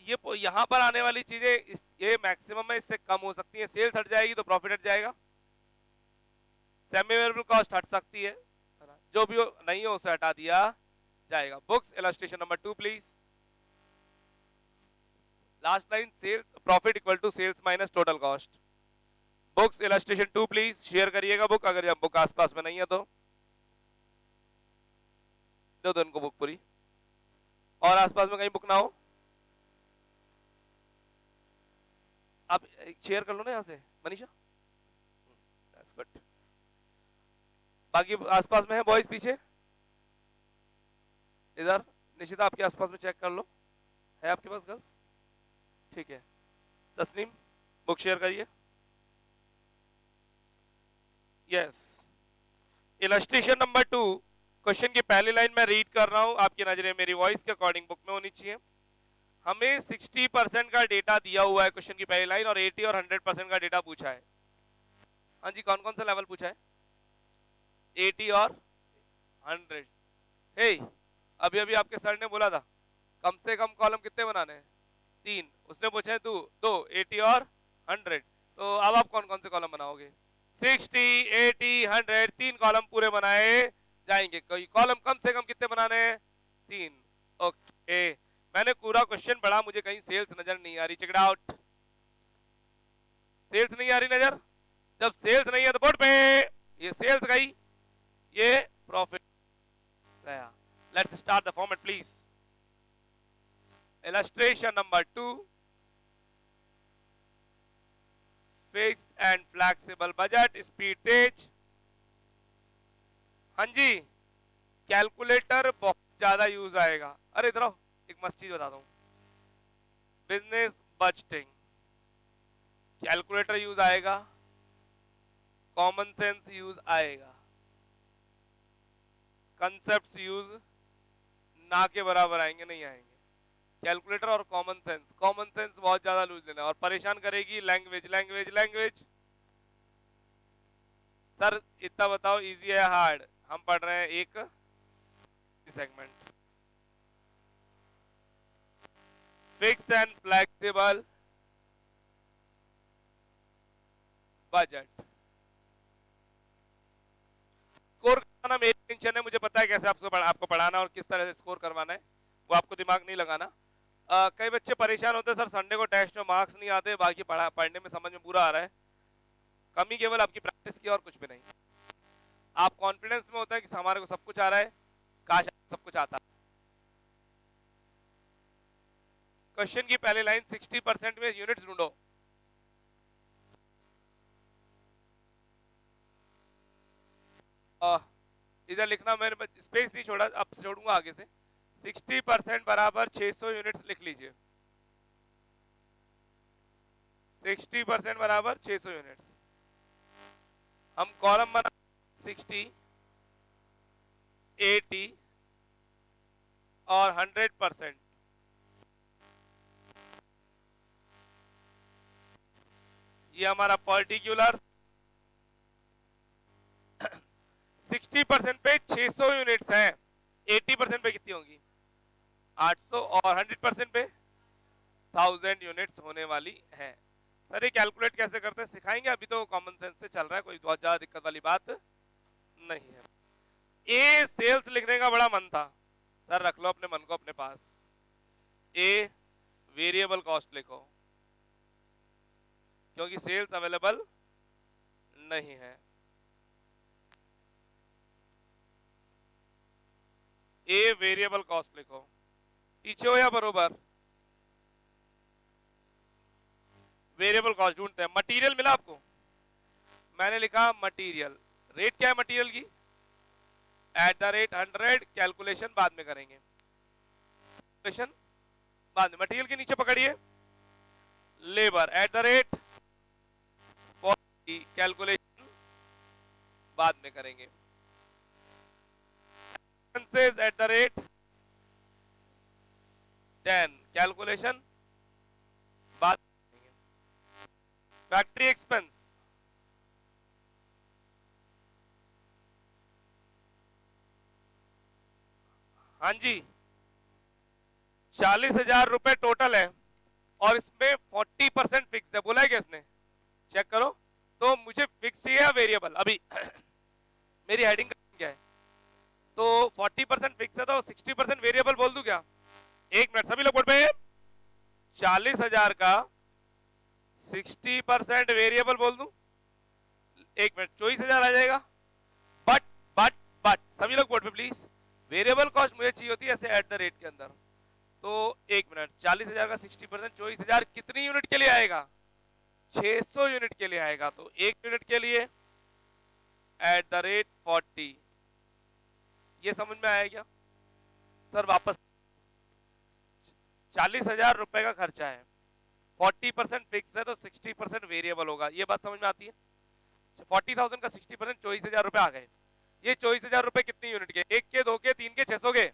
ये यहाँ पर आने वाली चीजें ये मैक्सिमम है, इससे कम हो सकती है। सेल्स हट जाएगी तो प्रॉफिट हट जाएगा, सेमी वेरिएबल कॉस्ट हट सकती है, जो भी नहीं हो उसे हटा दिया जाएगा। Books illustration number 2 please. Last line, sales profit equal to sales minus total cost. Books illustration 2 please. Share करिएगा बुक, अगर जब बुक आसपास में नहीं है तो दो इनको बुक पूरी, और आसपास में कहीं बुक ना हो आप शेयर कर लो ना यहाँ से मनीषा, दैट्स गुड। बाकी आसपास में है बॉयज, पीछे इधर निशिता आपके आसपास में चेक कर लो, है आपके पास गर्ल्स? ठीक है। तस्नीम बुक शेयर करिए। यस, इलस्ट्रेशन नंबर 2, क्वेश्चन की पहली लाइन मैं रीड कर रहा हूं, आपकी नजरें मेरी वॉइस के अकॉर्डिंग बुक में होनी चाहिए। हमें 60% का डेटा दिया हुआ है क्वेश्चन की पहली लाइन, और 80 और 100% का डेटा पूछा है। हाँ जी, कौन कौन सा लेवल पूछा है? 80 और 100। हे, अभी अभी आपके सर ने बोला था कम से कम कॉलम कितने बनाने हैं? 3। उसने पूछा है 2, 80 और 100। तो अब आप कौन कौन से कॉलम बनाओगे? 60, 80, 100, 3 कॉलम पूरे बनाए जाएंगे। कोई कॉलम कम से कम कितने बनाने हैं? 3। ओके, मैंने पूरा क्वेश्चन पढ़ा, मुझे कहीं सेल्स नजर नहीं आ रही। चेक इट आउट, सेल्स नहीं आ रही नजर? जब सेल्स नहीं है तो बोर्ड पे ये सेल्स गई, ये प्रॉफिट गया। Let's start the format please. Illustration number 2, fixed and flexible budget, speed तेज। हाँ जी, कैलकुलेटर बहुत ज्यादा यूज आएगा। अरे इधर आओ, एक मस्त चीज बताता हूं, बिजनेस बजटिंग, कैलकुलेटर यूज आएगा, कॉमन सेंस यूज आएगा, कंसेप्ट्स यूज ना के बराबर आएंगे, नहीं आएंगे। कैलकुलेटर और कॉमन सेंस, कॉमन सेंस बहुत ज्यादा लूज लेना, और परेशान करेगी लैंग्वेज, लैंग्वेज, लैंग्वेज। सर इतना बताओ इजी है हार्ड? हम पढ़ रहे हैं एक segment. Fix and flexible budget. Score करवाना मेरी टेंशन है, मुझे पता है कैसे आपको पढ़ाना और किस तरह से स्कोर करवाना है, वो आपको दिमाग नहीं लगाना। कई बच्चे परेशान होते हैं सर संडे को टेस्ट में मार्क्स नहीं आते, बाकी पढ़ने में समझ में पूरा आ रहा है। कमी केवल आपकी प्रैक्टिस की और कुछ भी नहीं। आप कॉन्फिडेंस में होता है कि हमारे को सब कुछ आ रहा है, काश सब कुछ आता। क्वेश्चन की पहली लाइन 60% में यूनिट्स ढूंढो। इधर लिखना, मैंने स्पेस नहीं छोड़ा, अब छोड़ूंगा आगे से। 60% बराबर 600 यूनिट्स लिख लीजिए। 60% बराबर 600 यूनिट्स। हम कॉलम बना 60, 80 और 100%। ये हमारा पर्टिकुलर 60% पे 600 यूनिट्स हैं। 80% पे कितनी होंगी? 800 और 100% पे 1000 यूनिट्स होने वाली है। सर ये कैलकुलेट कैसे करते हैं सिखाएंगे, अभी तो कॉमन सेंस से चल रहा है, कोई बहुत ज्यादा दिक्कत वाली बात नहीं है। ए सेल्स लिखने का बड़ा मन था सर, रख लो अपने मन को अपने पास। ए वेरिएबल कॉस्ट लिखो क्योंकि सेल्स अवेलेबल नहीं है। ए वेरिएबल कॉस्ट लिखो, पीछे हो या बरोबर? वेरिएबल कॉस्ट ढूंढते हैं। मटेरियल मिला आपको? मैंने लिखा मटेरियल, रेट क्या है मटेरियल की? @100। कैलकुलेशन बाद में करेंगे, कैलकुलेशन बाद में। मटेरियल के नीचे पकड़िए लेबर @40। कैलकुलेशन बाद में करेंगे। @10। कैलकुलेशन बाद में करेंगे। फैक्ट्री एक्सपेंस हाँ जी 40,000 रुपए टोटल है और इसमें 40% फिक्स है, बोला है क्या इसने? चेक करो। तो मुझे फिक्स चाहिए या वेरिएबल? अभी मेरी हेडिंग क्या है? तो 40% फिक्स है तो 60% वेरिएबल बोल दूं क्या? एक मिनट सभी लोग बोल पे, 40,000 का 60% वेरिएबल बोल दूं? एक मिनट, 24,000 आ जाएगा। बट बट बट सभी लोग बोर्ड पे प्लीज, वेरिएबल कॉस्ट मुझे चाहिए होती है ऐसे @ के अंदर। तो एक मिनट, 40,000 का 60% 24,000 कितनी यूनिट के लिए आएगा? 600 यूनिट के लिए आएगा। तो एक यूनिट के लिए @40। ये समझ में आया क्या सर? वापस 40,000 रुपए का खर्चा है, 40% फिक्स है तो 60% वेरिएबल होगा। ये बात समझ में आती है? 40,000 का 60% 24,000 रुपए आ गए। ये 24,000 रुपए कितनी यूनिट के? एक के, दो के, तीन के, 600 के?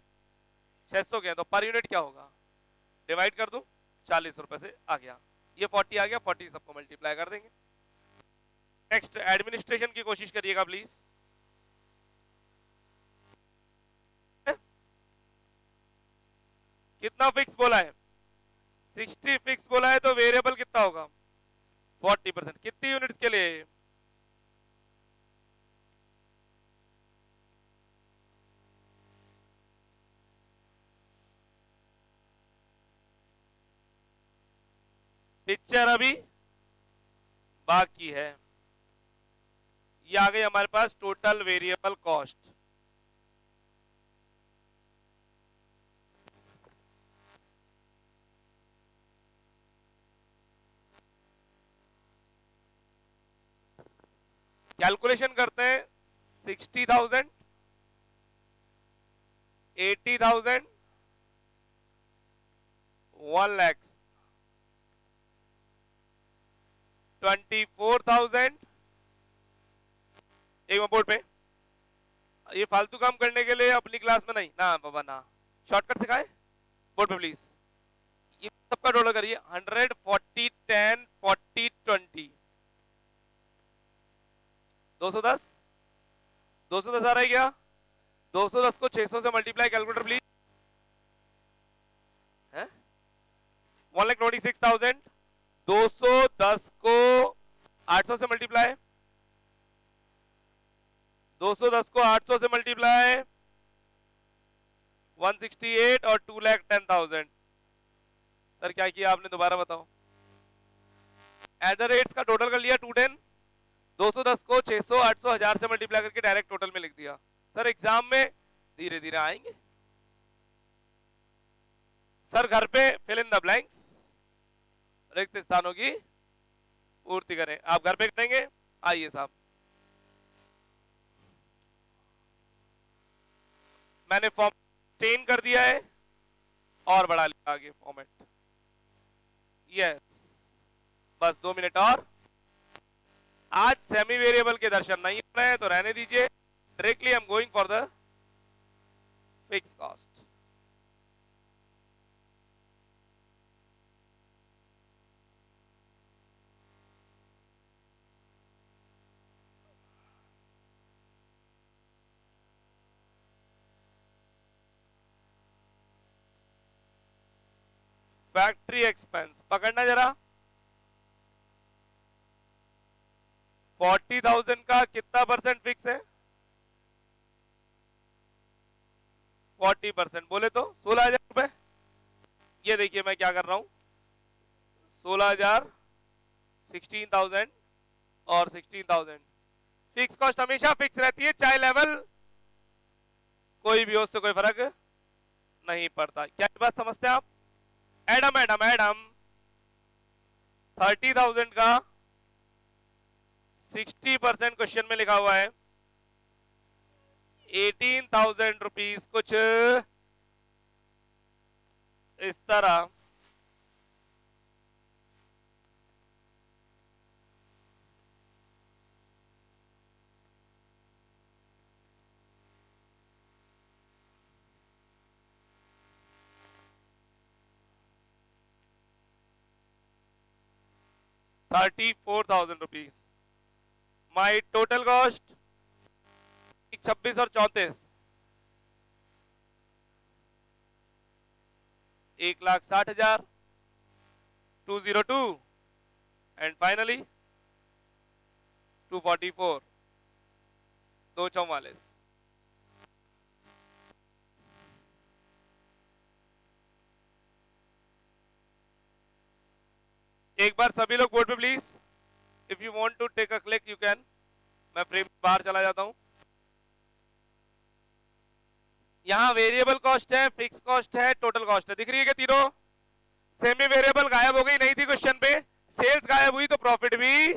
600 के। तो पर यूनिट क्या होगा? डिवाइड कर दूं, 40 रुपए से आ गया। ये 40 आ गया, 40 सबको मल्टीप्लाई कर देंगे। नेक्स्ट एडमिनिस्ट्रेशन की कोशिश करिएगा प्लीज। कितना फिक्स बोला है? 60 फिक्स बोला है तो वेरिएबल कितना होगा? 40%। कितनी यूनिट्स के लिए? पिक्चर अभी बाकी है। ये आ गई हमारे पास टोटल वेरिएबल कॉस्ट। कैलकुलेशन करते हैं। 60,000, 80,000, 1 लाख, 24,000। एक बोर्ड पे, ये फालतू काम करने के लिए अपनी क्लास में नहीं ना बाबा ना, शॉर्टकट सिखाए बोर्ड पे प्लीज। ये सबका टोटल करिए। 100, 40, 10, 40, 20, 210, 210 आ रहा है क्या? 210 को 600 से मल्टीप्लाई, कैलकुलेटर प्लीज। है 1,26,000। 210 को 800 से मल्टीप्लाई, 210 को 800 से मल्टीप्लाई 168 और 2,10,000। सर क्या किया आपने, दोबारा बताओ। एट द रेट्स का टोटल कर लिया 210, 210 को 600, 800, 1000 से मल्टीप्लाई करके डायरेक्ट टोटल में लिख दिया। सर एग्जाम में धीरे धीरे आएंगे। सर घर पे फिल इन द ब्लैंक्स, रिक्त स्थानों की पूर्ति करें। आप घर पे करेंगे? आइए साहब, मैंने फॉर्म चेंज कर दिया है और बढ़ा लिया आगे फॉर्मेट। यस, बस 2 मिनट और। आज सेमी वेरिएबल के दर्शन नहीं हो रहे हैं तो रहने दीजिए। Directly I am going for the fix cost. Factory expense पकड़ना जरा। 40,000 का कितना परसेंट फिक्स है? 40% बोले तो 16,000 रुपए। ये देखिए मैं क्या कर रहा हूं, 16,000, 16,000 और 16,000। फिक्स कॉस्ट हमेशा फिक्स रहती है, चाहे लेवल कोई भी हो, उससे कोई फर्क नहीं पड़ता। क्या बात समझते हैं आप? एडम एडम एडम 30,000 का 60% क्वेश्चन में लिखा हुआ है 18,000 रुपीज, कुछ इस तरह। ₹34,000। माई टोटल कॉस्ट 26 और 34, 1,60,000, 202 एंड फाइनली 244, 244। एक बार सभी लोग बोर्ड पे please. If you want to take a click you can. मैं फ्रेम बाहर चला जाता हूं। यहां वेरिएबल कॉस्ट है, फिक्स कॉस्ट है, टोटल कॉस्ट है, दिख रही है क्या तीनों? सेमी वेरिएबल गायब हो गई, नहीं थी क्वेश्चन पे। सेल्स गायब हुई तो प्रॉफिट भी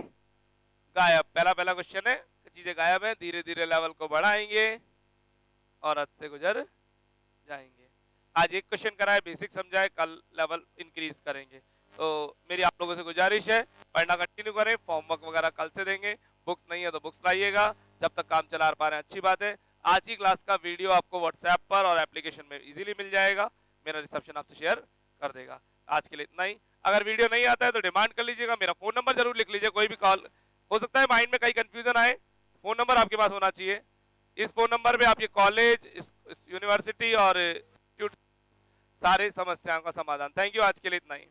गायब। पहला क्वेश्चन है, चीजें गायब है, धीरे धीरे लेवल को बढ़ाएंगे और हद से गुजर जाएंगे। आज एक क्वेश्चन कराए, बेसिक समझाए, कल लेवल इंक्रीज करेंगे। तो मेरी आप लोगों से गुजारिश है, पढ़ना कंटिन्यू करें। फॉर्म वर्क वगैरह कल से देंगे, बुक्स नहीं है तो बुक्स लाइएगा। जब तक काम चला पा रहे हैं अच्छी बात है। आज की क्लास का वीडियो आपको व्हाट्सएप पर और एप्लीकेशन में इजीली मिल जाएगा, मेरा रिसेप्शन आपसे शेयर कर देगा। आज के लिए इतना ही। अगर वीडियो नहीं आता है तो डिमांड कर लीजिएगा, मेरा फोन नंबर जरूर लिख लीजिए। कोई भी कॉल हो सकता है, माइंड में कहीं कंफ्यूजन आए, फोन नंबर आपके पास होना चाहिए। इस फोन नंबर पे आपके कॉलेज, यूनिवर्सिटी और सारे समस्याओं का समाधान। थैंक यू, आज के लिए इतना ही।